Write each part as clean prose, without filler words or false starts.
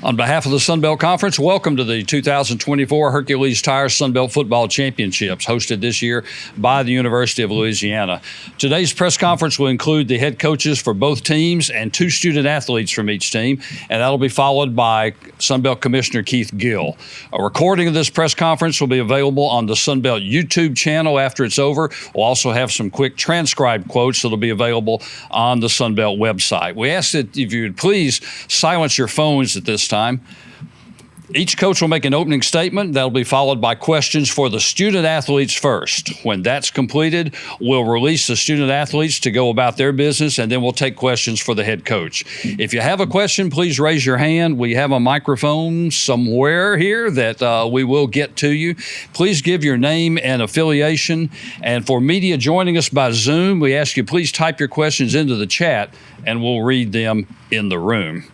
On behalf of the Sun Belt Conference, welcome to the 2024 Hercules Tire Sun Belt Football Championships, hosted this year by the University of Louisiana. Today's press conference will include the head coaches for both teams and 2 student athletes from each team, and that'll be followed by Sun Belt Commissioner Keith Gill. A recording of this press conference will be available on the Sun Belt YouTube channel after it's over. We'll also have some quick transcribed quotes that'll be available on the Sun Belt website. We ask that if you would please silence your phones at this time. Each coach will make an opening statement. That'll be followed by questions for the student athletes first. When that's completed, we'll release the student athletes to go about their business, and then we'll take questions for the head coach. If you have a question, please raise your hand. We have a microphone somewhere here that we will get to you. Please give your name and affiliation. And for media joining us by Zoom, we ask you please type your questions into the chat, and we'll read them in the room.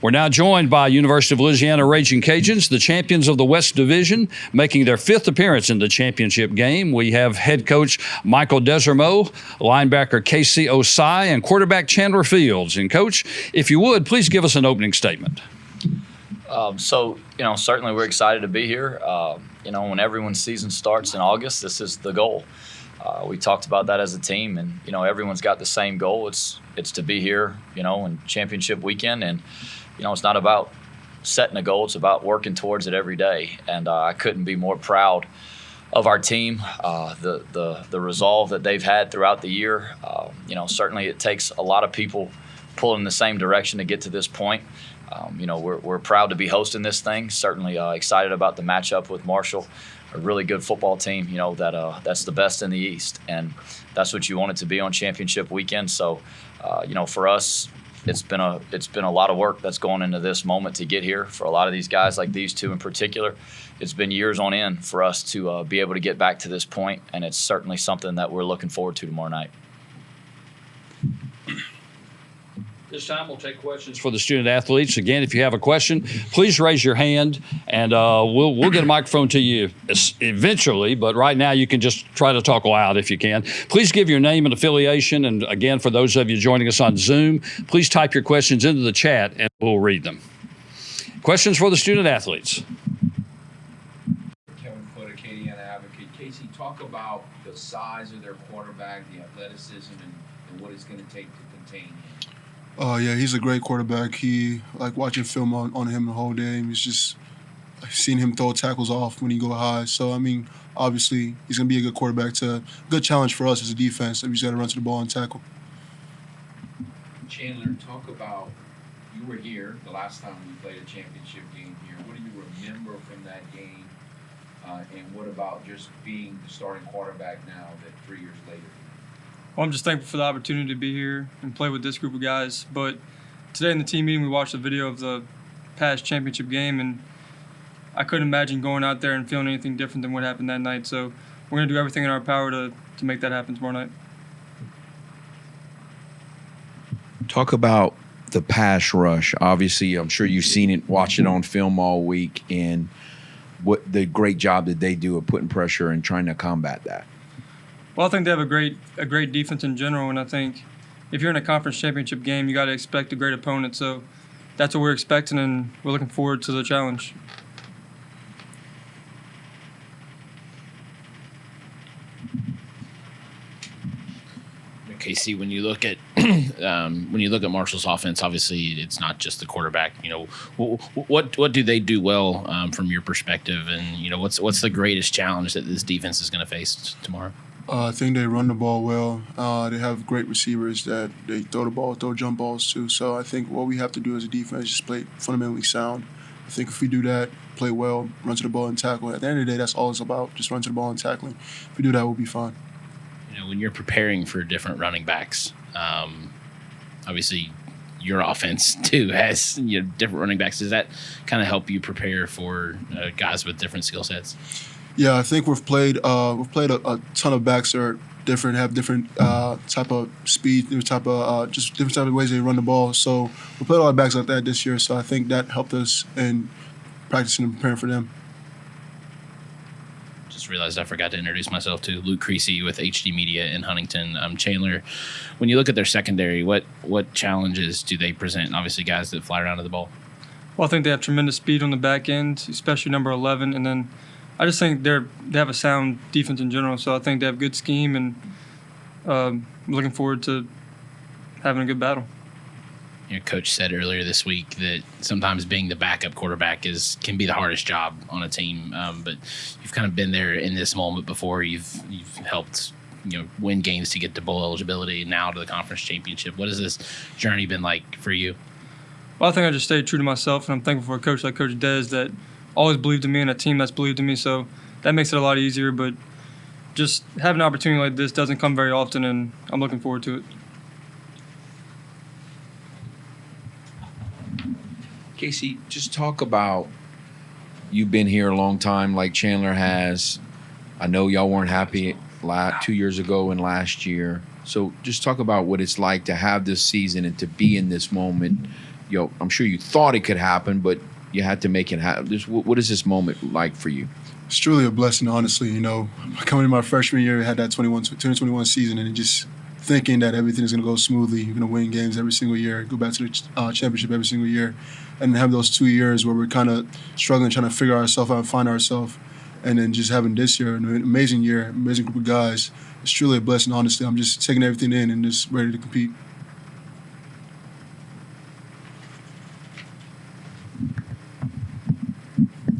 We're now joined by University of Louisiana Raging Cajuns, the champions of the West Division, making their 5th appearance in the championship game. We have head coach Michael Desormeaux, linebacker Casey Ossai, and quarterback Chandler Fields. And Coach, if you would, please give us an opening statement. Certainly we're excited to be here. When everyone's season starts in August, this is the goal. We talked about that as a team, and everyone's got the same goal. It's to be here, in championship weekend, and it's not about setting a goal. It's about working towards it every day. And I couldn't be more proud of our team, the resolve that they've had throughout the year. Certainly it takes a lot of people pulling in the same direction to get to this point. We're proud to be hosting this thing. Certainly excited about the matchup with Marshall, a really good football team. That's the best in the East, and that's what you want it to be on championship weekend. So, for us, it's been a lot of work that's gone into this moment to get here. For a lot of these guys, like these 2 in particular, it's been years on end for us to be able to get back to this point, and it's certainly something that we're looking forward to tomorrow night. This time we'll take questions for the student athletes. Again, if you have a question, please raise your hand, and we'll get a microphone to you eventually. But right now, you can just try to talk loud if you can. Please give your name and affiliation. And again, for those of you joining us on Zoom, please type your questions into the chat, and we'll read them. Questions for the student athletes. Kevin Foote, Acadiana Advocate. Casey, talk about the size of their quarterback, the athleticism, and what it's going to take to contain him. Yeah, he's a great quarterback. Watching film on him the whole game. It's just seeing him throw tackles off when he go high. So, obviously, he's going to be a good quarterback. It's a good challenge for us as a defense. We just got to run to the ball and tackle. Chandler, talk about, you were here the last time we played a championship game here. What do you remember from that game? And what about just being the starting quarterback now that 3 years later? Well, I'm just thankful for the opportunity to be here and play with this group of guys. But today in the team meeting, we watched a video of the past championship game, and I couldn't imagine going out there and feeling anything different than what happened that night. So we're going to do everything in our power to make that happen tomorrow night. Talk about the pass rush. Obviously, I'm sure you've seen it, watched it on film all week, and what the great job that they do of putting pressure and trying to combat that. Well, I think they have a great defense in general, and I think if you're in a conference championship game, you got to expect a great opponent. So that's what we're expecting, and we're looking forward to the challenge. Casey, when you look at Marshall's offense, obviously it's not just the quarterback. What do they do well from your perspective, and what's the greatest challenge that this defense is going to face tomorrow? I think they run the ball well. They have great receivers that they throw the ball, throw jump balls too. So I think what we have to do as a defense is just play fundamentally sound. I think if we do that, play well, run to the ball and tackle. At the end of the day, that's all it's about, just run to the ball and tackling. If we do that, we'll be fine. When you're preparing for different running backs, obviously your offense too has different running backs. Does that kind of help you prepare for guys with different skill sets? Yeah, I think we've played a ton of backs that are different, have different type of speed, different type of ways they run the ball. So we played a lot of backs like that this year. So I think that helped us in practicing and preparing for them. Just realized I forgot to introduce myself to Luke Creasy with HD Media in Huntington. Chandler, when you look at their secondary, what challenges do they present? Obviously, guys that fly around to the ball. Well, I think they have tremendous speed on the back end, especially number 11. And then I just think they have a sound defense in general. So I think they have good scheme, and looking forward to having a good battle. Your coach said earlier this week that sometimes being the backup quarterback can be the hardest job on a team. But you've kind of been there in this moment before. You've helped win games to get to bowl eligibility, now to the conference championship. What has this journey been like for you? Well, I think I just stayed true to myself, and I'm thankful for a coach like Coach Dez that always believed in me and a team that's believed in me. So that makes it a lot easier. But just having an opportunity like this doesn't come very often, and I'm looking forward to it. Casey, just talk about, you've been here a long time like Chandler has. I know y'all weren't happy 2 years ago and last year. So just talk about what it's like to have this season and to be in this moment. I'm sure you thought it could happen, but you had to make it happen. What is this moment like for you? It's truly a blessing, honestly. Coming in my freshman year, I had that 2021 season, and just thinking that everything is going to go smoothly. You're going to win games every single year, go back to the championship every single year, and have those 2 years where we're kind of struggling, trying to figure ourselves out and find ourselves. And then just having this year, an amazing year, amazing group of guys. It's truly a blessing, honestly. I'm just taking everything in and just ready to compete.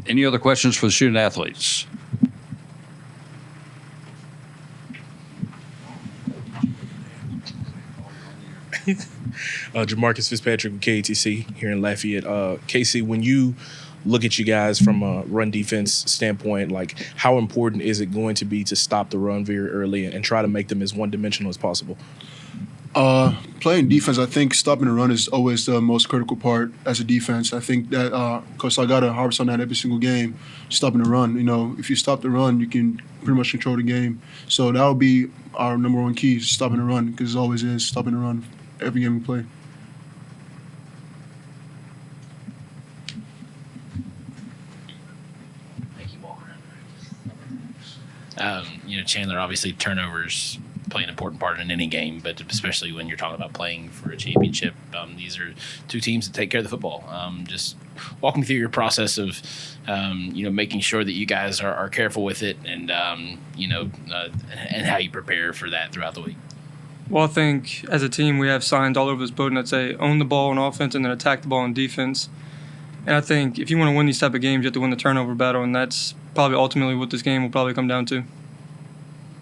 Any other questions for the student athletes? Jamarcus Fitzpatrick with KATC here in Lafayette. Casey, when you look at you guys from a run defense standpoint, like how important is it going to be to stop the run very early and try to make them as one-dimensional as possible? Playing defense, I think stopping the run is always the most critical part as a defense. I think that Coach I got to harvest on that every single game, stopping the run. If you stop the run, you can pretty much control the game. So that will be our number one key, stopping the run, because it always is stopping the run every game we play. Chandler, obviously turnovers play an important part in any game, but especially when you're talking about playing for a championship. These are two teams that take care of the football. Just walk me through your process of, making sure that you guys are careful with it, and and how you prepare for that throughout the week. Well, I think as a team we have signs all over this building that say own the ball on offense and then attack the ball on defense. And I think if you want to win these type of games, you have to win the turnover battle, and that's probably ultimately what this game will probably come down to.